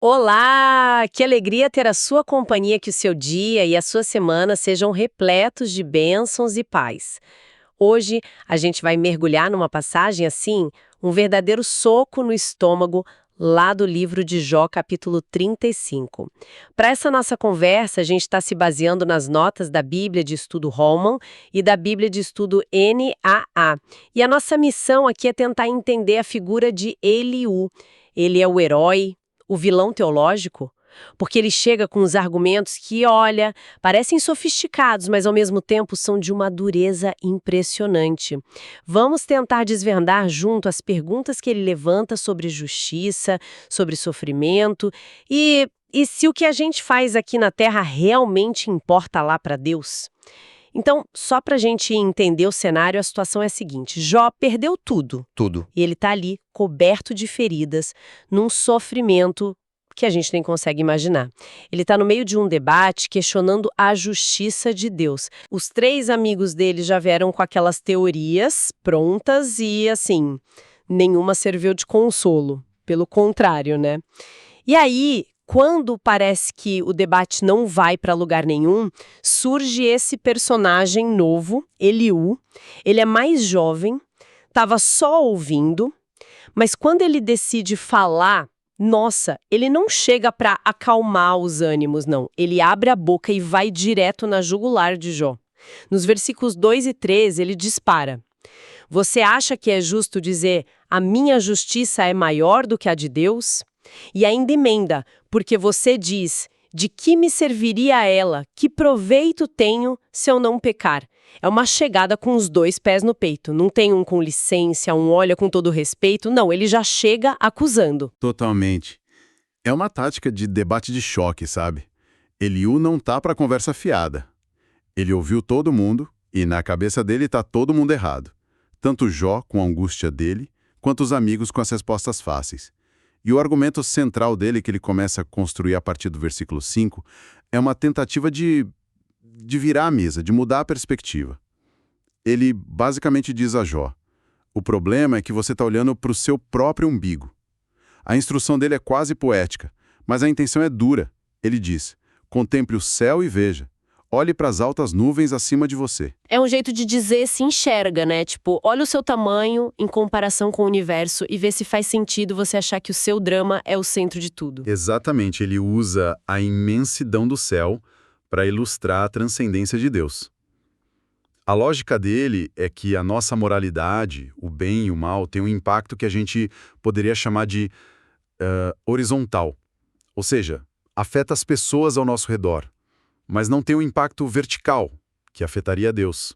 Olá! Que alegria ter a sua companhia, que o seu dia e a sua semana sejam repletos de bênçãos e paz. Hoje a gente vai mergulhar numa passagem assim, um verdadeiro soco no estômago, lá do livro de Jó, capítulo 35. Para essa nossa conversa, a gente está se baseando nas notas da Bíblia de Estudo Holman e da Bíblia de Estudo NAA. E a nossa missão aqui é tentar entender a figura de Eliú. Ele é o herói, o vilão teológico? Porque ele chega com os argumentos que, olha, parecem sofisticados, mas ao mesmo tempo são de uma dureza impressionante. Vamos tentar desvendar junto as perguntas que ele levanta sobre justiça, sobre sofrimento e se o que a gente faz aqui na Terra realmente importa lá para Deus. Então, só para a gente entender o cenário, a situação é a seguinte: Jó perdeu tudo. Tudo. E ele está ali, coberto de feridas, num sofrimento que a gente nem consegue imaginar. Ele está no meio de um debate questionando a justiça de Deus. Os três amigos dele já vieram com aquelas teorias prontas e, assim, nenhuma serviu de consolo. Pelo contrário, né? E aí, quando parece que o debate não vai para lugar nenhum, surge esse personagem novo, Eliú. Ele é mais jovem, estava só ouvindo, mas quando ele decide falar, nossa, ele não chega para acalmar os ânimos, não. Ele abre a boca e vai direto na jugular de Jó. Nos versículos 2 e 3, ele dispara: Você acha que é justo dizer, a minha justiça é maior do que a de Deus? E ainda emenda, porque você diz, de que me serviria ela? Que proveito tenho se eu não pecar? É uma chegada com os dois pés no peito. Não tem um com licença, um olha com todo respeito. Não, ele já chega acusando. Totalmente. É uma tática de debate de choque, sabe? Eliú não tá pra conversa fiada. Ele ouviu todo mundo e na cabeça dele tá todo mundo errado. Tanto Jó com a angústia dele, quanto os amigos com as respostas fáceis. E o argumento central dele, que ele começa a construir a partir do versículo 5, é uma tentativa de virar a mesa, de mudar a perspectiva. Ele basicamente diz a Jó: o problema é que você está olhando para o seu próprio umbigo. A instrução dele é quase poética, mas a intenção é dura. Ele diz: contemple o céu e veja. Olhe para as altas nuvens acima de você. É um jeito de dizer se enxerga, né? Tipo, olha o seu tamanho em comparação com o universo e vê se faz sentido você achar que o seu drama é o centro de tudo. Exatamente, ele usa a imensidão do céu para ilustrar a transcendência de Deus. A lógica dele é que a nossa moralidade, o bem e o mal, tem um impacto que a gente poderia chamar de horizontal. Ou seja, afeta as pessoas ao nosso redor, mas não tem um impacto vertical, que afetaria Deus.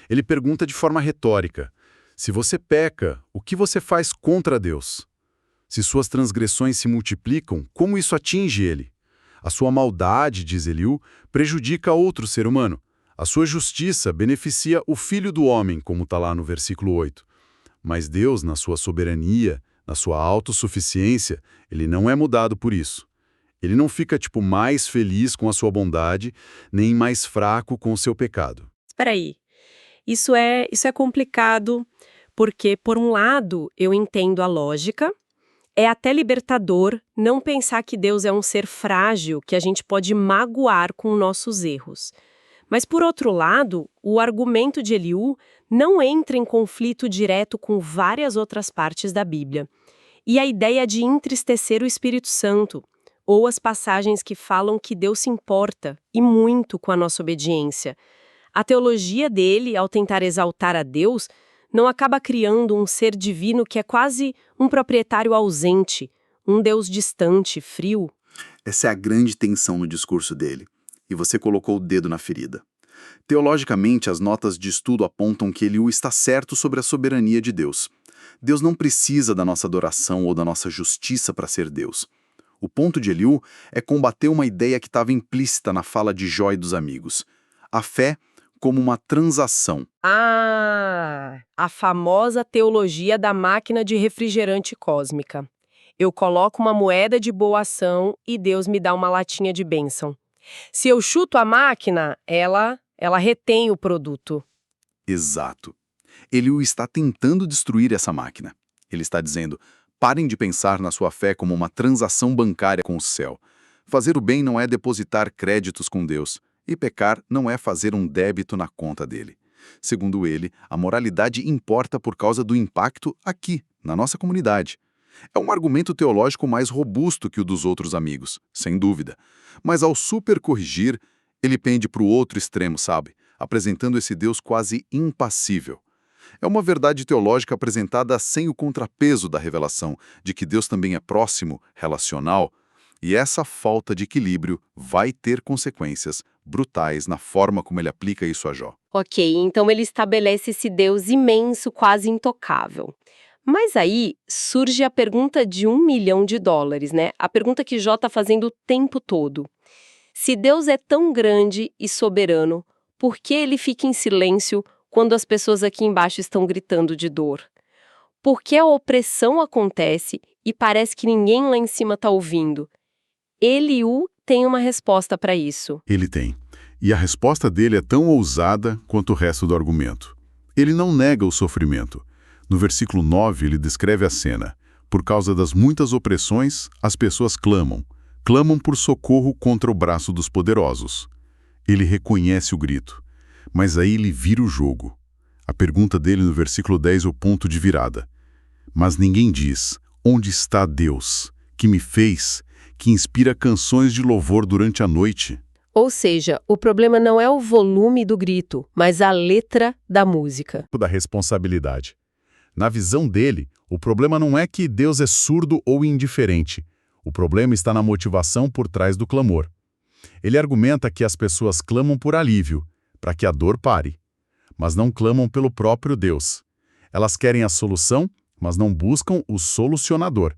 Ele pergunta de forma retórica: se você peca, o que você faz contra Deus? Se suas transgressões se multiplicam, como isso atinge ele? A sua maldade, diz Eliú, prejudica outro ser humano. A sua justiça beneficia o Filho do Homem, como está lá no versículo 8. Mas Deus, na sua soberania, na sua autossuficiência, ele não é mudado por isso. Ele não fica, mais feliz com a sua bondade, nem mais fraco com o seu pecado. Espera aí. Isso é complicado, porque, por um lado, eu entendo a lógica. É até libertador não pensar que Deus é um ser frágil que a gente pode magoar com nossos erros. Mas, por outro lado, o argumento de Eliú não entra em conflito direto com várias outras partes da Bíblia. E a ideia de entristecer o Espírito Santo, ou as passagens que falam que Deus se importa, e muito, com a nossa obediência. A teologia dele, ao tentar exaltar a Deus, não acaba criando um ser divino que é quase um proprietário ausente, um Deus distante, frio. Essa é a grande tensão no discurso dele. E você colocou o dedo na ferida. Teologicamente, as notas de estudo apontam que Eliú está certo sobre a soberania de Deus. Deus não precisa da nossa adoração ou da nossa justiça para ser Deus. O ponto de Eliú é combater uma ideia que estava implícita na fala de Jó e dos amigos. A fé como uma transação. A famosa teologia da máquina de refrigerante cósmica. Eu coloco uma moeda de boa ação e Deus me dá uma latinha de bênção. Se eu chuto a máquina, ela retém o produto. Exato. Eliú está tentando destruir essa máquina. Ele está dizendo: Parem de pensar na sua fé como uma transação bancária com o céu. Fazer o bem não é depositar créditos com Deus, e pecar não é fazer um débito na conta dele. Segundo ele, a moralidade importa por causa do impacto aqui, na nossa comunidade. É um argumento teológico mais robusto que o dos outros amigos, sem dúvida. Mas ao supercorrigir, ele pende para o outro extremo, sabe? Apresentando esse Deus quase impassível. É uma verdade teológica apresentada sem o contrapeso da revelação de que Deus também é próximo, relacional, e essa falta de equilíbrio vai ter consequências brutais na forma como ele aplica isso a Jó. Ok, então ele estabelece esse Deus imenso, quase intocável. Mas aí surge a pergunta de $1 milhão, né? A pergunta que Jó está fazendo o tempo todo. Se Deus é tão grande e soberano, por que ele fica em silêncio quando as pessoas aqui embaixo estão gritando de dor? Por que a opressão acontece e parece que ninguém lá em cima está ouvindo? Eliú tem uma resposta para isso. Ele tem. E a resposta dele é tão ousada quanto o resto do argumento. Ele não nega o sofrimento. No versículo 9, ele descreve a cena. Por causa das muitas opressões, as pessoas clamam. Clamam por socorro contra o braço dos poderosos. Ele reconhece o grito. Mas aí ele vira o jogo. A pergunta dele no versículo 10 é o ponto de virada. Mas ninguém diz, onde está Deus, que me fez, que inspira canções de louvor durante a noite? Ou seja, o problema não é o volume do grito, mas a letra da música. Da responsabilidade. Na visão dele, o problema não é que Deus é surdo ou indiferente. O problema está na motivação por trás do clamor. Ele argumenta que as pessoas clamam por alívio, para que a dor pare, mas não clamam pelo próprio Deus. Elas querem a solução, mas não buscam o solucionador.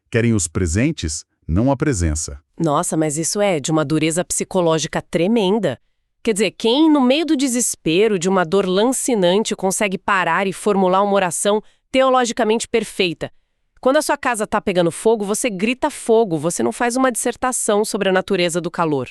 Querem os presentes, não a presença. Nossa, mas isso é de uma dureza psicológica tremenda. Quer dizer, quem no meio do desespero, de uma dor lancinante, consegue parar e formular uma oração teologicamente perfeita? Quando a sua casa está pegando fogo, você grita fogo, você não faz uma dissertação sobre a natureza do calor.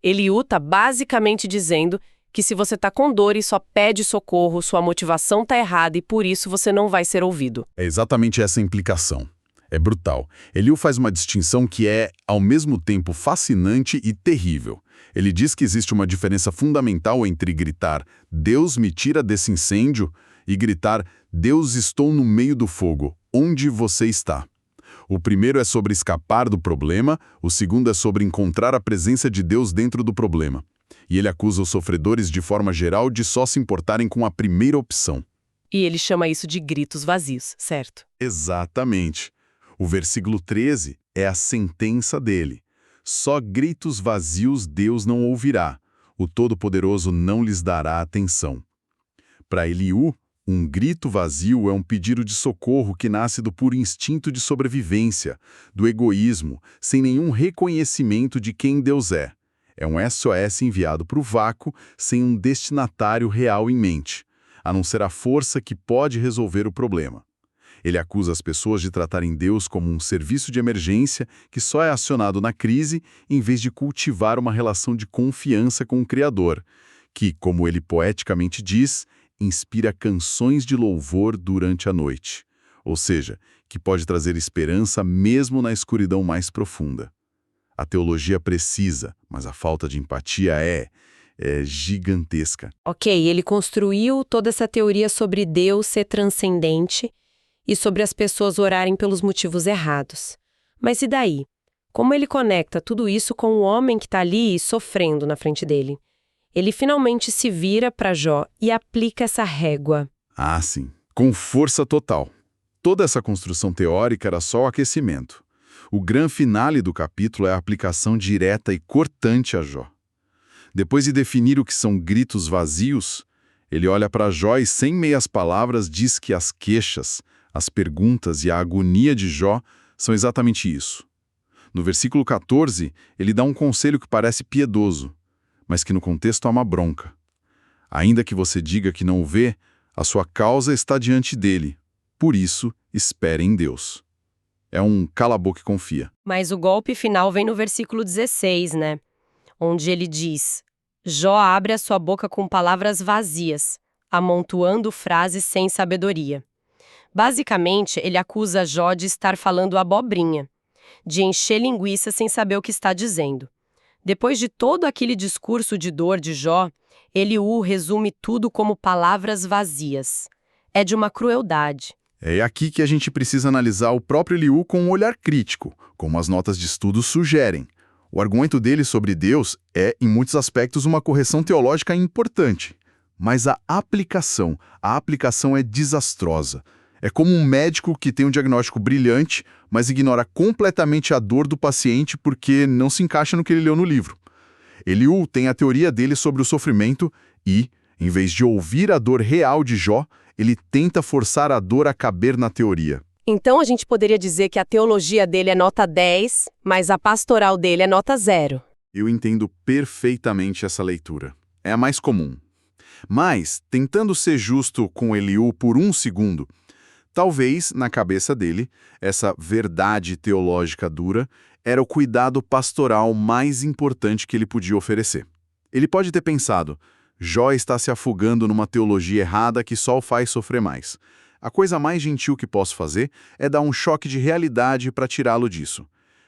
Eliú está basicamente dizendo que se você está com dor e só pede socorro, sua motivação está errada e por isso você não vai ser ouvido. É exatamente essa a implicação. É brutal. Eliú faz uma distinção que é, ao mesmo tempo, fascinante e terrível. Ele diz que existe uma diferença fundamental entre gritar "Deus me tira desse incêndio" e gritar "Deus, estou no meio do fogo, onde você está?". O primeiro é sobre escapar do problema, o segundo é sobre encontrar a presença de Deus dentro do problema. E ele acusa os sofredores de forma geral de só se importarem com a primeira opção. E ele chama isso de gritos vazios, certo? Exatamente. O versículo 13 é a sentença dele. Só gritos vazios Deus não ouvirá. O Todo-Poderoso não lhes dará atenção. Para Eliú, um grito vazio é um pedido de socorro que nasce do puro instinto de sobrevivência, do egoísmo, sem nenhum reconhecimento de quem Deus é. É um SOS enviado para o vácuo, sem um destinatário real em mente, a não ser a força que pode resolver o problema. Ele acusa as pessoas de tratarem Deus como um serviço de emergência que só é acionado na crise, em vez de cultivar uma relação de confiança com o Criador, que, como ele poeticamente diz, inspira canções de louvor durante a noite. Ou seja, que pode trazer esperança mesmo na escuridão mais profunda. A teologia precisa, mas a falta de empatia é gigantesca. Ok, ele construiu toda essa teoria sobre Deus ser transcendente e sobre as pessoas orarem pelos motivos errados. Mas e daí? Como ele conecta tudo isso com o homem que está ali sofrendo na frente dele? Ele finalmente se vira para Jó e aplica essa régua. Ah, sim. Com força total. Toda essa construção teórica era só o aquecimento. O grande finale do capítulo é a aplicação direta e cortante a Jó. Depois de definir o que são gritos vazios, ele olha para Jó e, sem meias palavras, diz que as queixas, as perguntas e a agonia de Jó são exatamente isso. No versículo 14, ele dá um conselho que parece piedoso, mas que no contexto há uma bronca. Ainda que você diga que não o vê, a sua causa está diante dele. Por isso, espere em Deus. É um cala-boca e confia. Mas o golpe final vem no versículo 16, né? Onde ele diz: Jó abre a sua boca com palavras vazias, amontoando frases sem sabedoria. Basicamente, ele acusa Jó de estar falando abobrinha, de encher linguiça sem saber o que está dizendo. Depois de todo aquele discurso de dor de Jó, Eliú resume tudo como palavras vazias. É de uma crueldade. É aqui que a gente precisa analisar o próprio Eliú com um olhar crítico, como as notas de estudo sugerem. O argumento dele sobre Deus é, em muitos aspectos, uma correção teológica importante. Mas a aplicação é desastrosa. É como um médico que tem um diagnóstico brilhante, mas ignora completamente a dor do paciente porque não se encaixa no que ele leu no livro. Eliú tem a teoria dele sobre o sofrimento e, em vez de ouvir a dor real de Jó, ele tenta forçar a dor a caber na teoria. Então a gente poderia dizer que a teologia dele é nota 10, mas a pastoral dele é nota 0. Eu entendo perfeitamente essa leitura. É a mais comum. Mas, tentando ser justo com Eliú por um segundo, talvez, na cabeça dele, essa verdade teológica dura era o cuidado pastoral mais importante que ele podia oferecer. Ele pode ter pensado, Jó está se afogando numa teologia errada que só o faz sofrer mais. A coisa mais gentil que posso fazer é dar um choque de realidade para tirá-lo disso.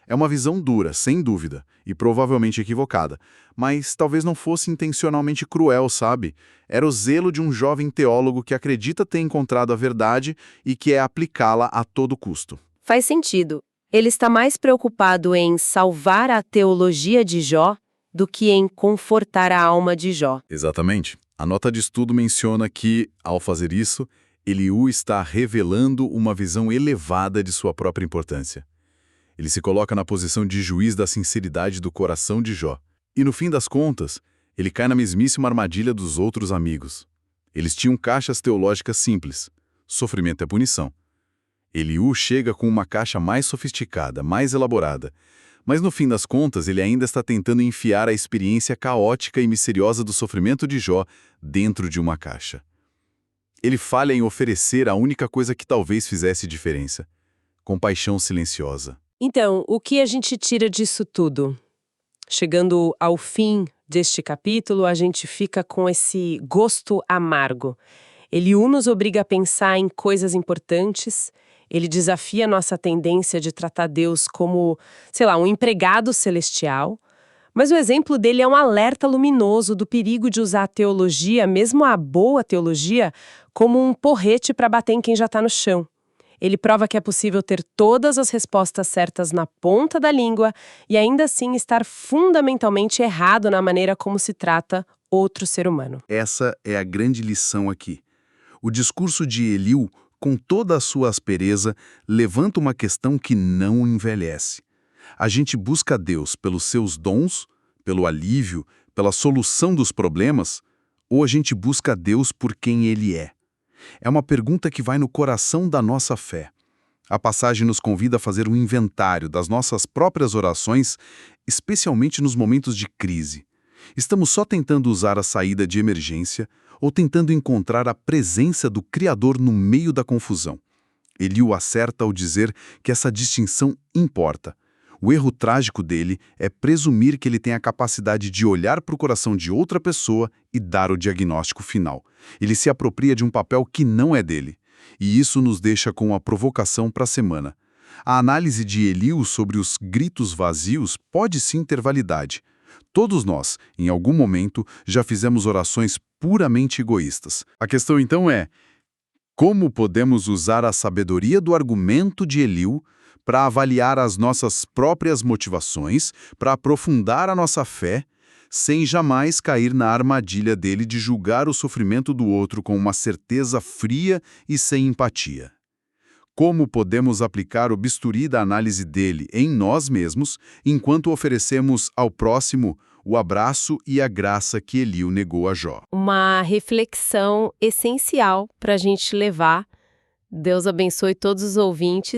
É uma visão dura, sem dúvida, e provavelmente equivocada, mas talvez não fosse intencionalmente cruel, sabe? Era o zelo de um jovem teólogo que acredita ter encontrado a verdade e quer aplicá-la a todo custo. Faz sentido. Ele está mais preocupado em salvar a teologia de Jó do que em confortar a alma de Jó. Exatamente. A nota de estudo menciona que, ao fazer isso, Eliú está revelando uma visão elevada de sua própria importância. Ele se coloca na posição de juiz da sinceridade do coração de Jó. E, no fim das contas, ele cai na mesmíssima armadilha dos outros amigos. Eles tinham caixas teológicas simples. Sofrimento é punição. Eliú chega com uma caixa mais sofisticada, mais elaborada. Mas, no fim das contas, ele ainda está tentando enfiar a experiência caótica e misteriosa do sofrimento de Jó dentro de uma caixa. Ele falha em oferecer a única coisa que talvez fizesse diferença: compaixão silenciosa. Então, o que a gente tira disso tudo? Chegando ao fim deste capítulo, a gente fica com esse gosto amargo. Eliú nos obriga a pensar em coisas importantes, ele desafia nossa tendência de tratar Deus como, um empregado celestial, mas o exemplo dele é um alerta luminoso do perigo de usar a teologia, mesmo a boa teologia, como um porrete para bater em quem já está no chão. Ele prova que é possível ter todas as respostas certas na ponta da língua e ainda assim estar fundamentalmente errado na maneira como se trata outro ser humano. Essa é a grande lição aqui. O discurso de Eliú, com toda a sua aspereza, levanta uma questão que não envelhece. A gente busca Deus pelos seus dons, pelo alívio, pela solução dos problemas, ou a gente busca Deus por quem Ele é? É uma pergunta que vai no coração da nossa fé. A passagem nos convida a fazer um inventário das nossas próprias orações, especialmente nos momentos de crise. Estamos só tentando usar a saída de emergência ou tentando encontrar a presença do Criador no meio da confusão? Eliú acerta ao dizer que essa distinção importa. O erro trágico dele é presumir que ele tem a capacidade de olhar para o coração de outra pessoa e dar o diagnóstico final. Ele se apropria de um papel que não é dele. E isso nos deixa com uma provocação para a semana. A análise de Eliú sobre os gritos vazios pode sim ter validade. Todos nós, em algum momento, já fizemos orações puramente egoístas. A questão então é: como podemos usar a sabedoria do argumento de Eliú para avaliar as nossas próprias motivações, para aprofundar a nossa fé, sem jamais cair na armadilha dele de julgar o sofrimento do outro com uma certeza fria e sem empatia? Como podemos aplicar o bisturi da análise dele em nós mesmos, enquanto oferecemos ao próximo o abraço e a graça que Eliú negou a Jó? Uma reflexão essencial para a gente levar. Deus abençoe todos os ouvintes.